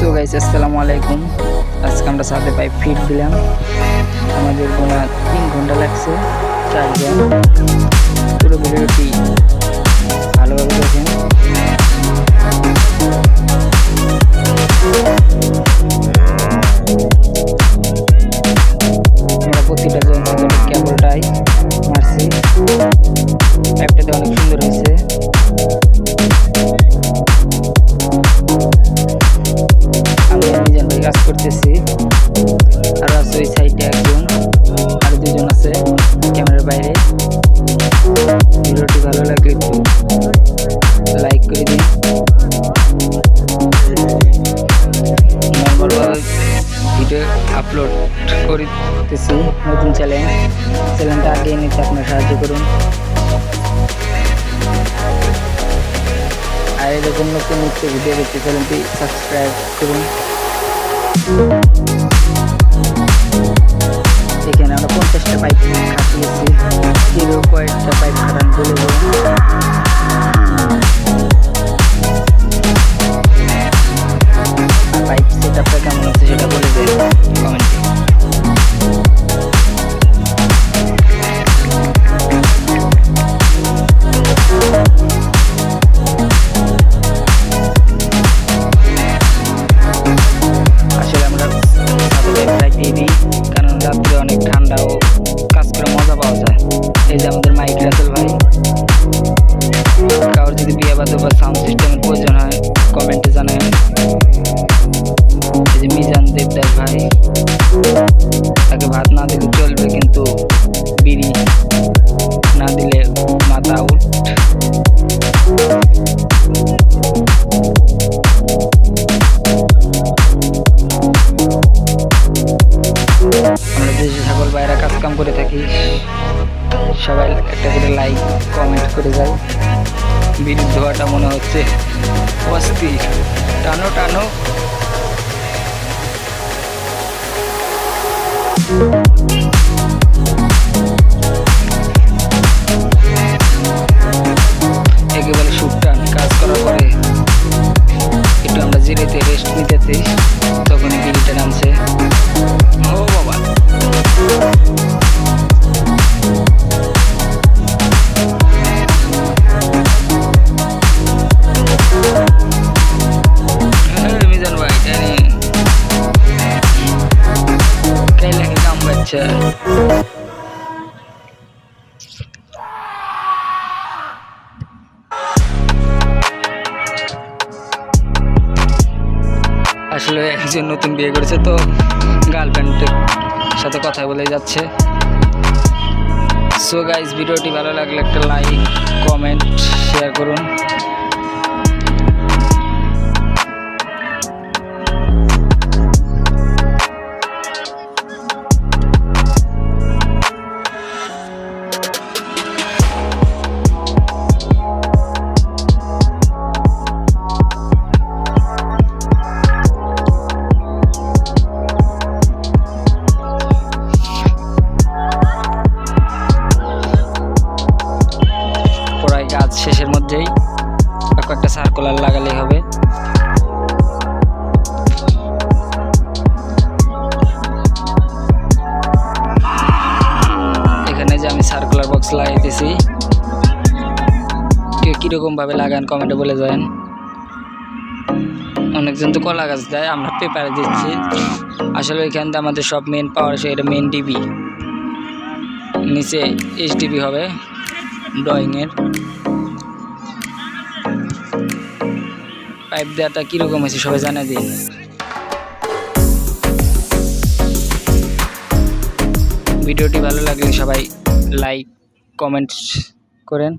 So guys আসসালামু আলাইকুম। আজকে আমরা সাথে পাইপ ফিট দিলাম। আমাদের গোনা 3 ঘন্টা লাগছে চার্জার। পুরো ভিডিওটি ভালোভাবে দেখেন। আমরা প্রতিটা কেবলটাই মারছি। পাইপটাতে অনেক সুন্দর হয়েছে। কাজ করতেছি আর আছে ওই সাইডে একজন আর দুজন আছে ক্যামেরার বাইরে। ভিডিওটি ভালো লাগলে একটু লাইক করে দিন। নর্মালভাবে ভিডিও আপলোড করতেছি নতুন চ্যানেলটা আগে নিতে আপনার সাহায্য করুন। আর এরকম নতুন ভিডিও দেখতে চ্যানেলটি সাবস্ক্রাইব করুন। এখানে আমরা 50টা পাইপ খাটিয়েছি। কিরো কয়েকটা পাইপ খাটান বলে পাইপ সেটআপটা কেমন হচ্ছে সেটা বলে দেন কমেন্টে। কারণ রাত্রে অনেক ঠান্ডা ও কাজ করে মজা পাওয়া যায়। এই যে আমাদের মাইক রাসেল ভাই। কারোর যদি বিয়ে বাদে বা সাউন্ড সিস্টেমের প্রয়োজন হয় কমেন্টে জানান। এই যে মিজান দেবদাস ভাই, তাকে ভাত না দিলে চলবে কিন্তু বিড়ি না দিলে মাথা আউট। আমরা যে সকল ভাইরা কাজ কাম করে থাকি সবাই একটা করে লাইক কমেন্ট করে যায়। বিদ্যুৎ ধোয়াটা মনে হচ্ছে অস্থির। টানো টানো। একেবারে সুটান কাজ করার পরে একটু আমরা জিরেতে রেস্ট নিতেছি, তখনই বিড়িটা নামছে। ও বাবা, মিজান ভাই কাই লাগে কাম বাচ্চা। আসলে একজন নতুন বিয়ে করেছে তো গার্লফ্রেন্ডের সাথে কথা বলে যাচ্ছে। সো গাইস, ভিডিওটি ভালো লাগলে একটা লাইক কমেন্ট শেয়ার করুন। কাজ শেষের মধ্যেই একটা সার্কুলার লাগালেই হবে। এখানে যে আমি সার্কুলার বক্স লাগাইতেছি, কেউ কিরকম ভাবে লাগান কমেন্টে বলে যান। অনেকজন তো কলা গাছ দেয়, আমরা পেপারে দিচ্ছি। আসলে এখান থেকে আমাদের সব মেন পাওয়ার আসে। এটা মেন ডিবি, নিচে এইচডিবি হবে ড্রয়িংয়ের। পাইপ দেওয়াটা কীরকম হয়েছে সবাই জানিয়ে দিন। ভিডিওটি ভালো লাগলে সবাই লাইক কমেন্ট করেন।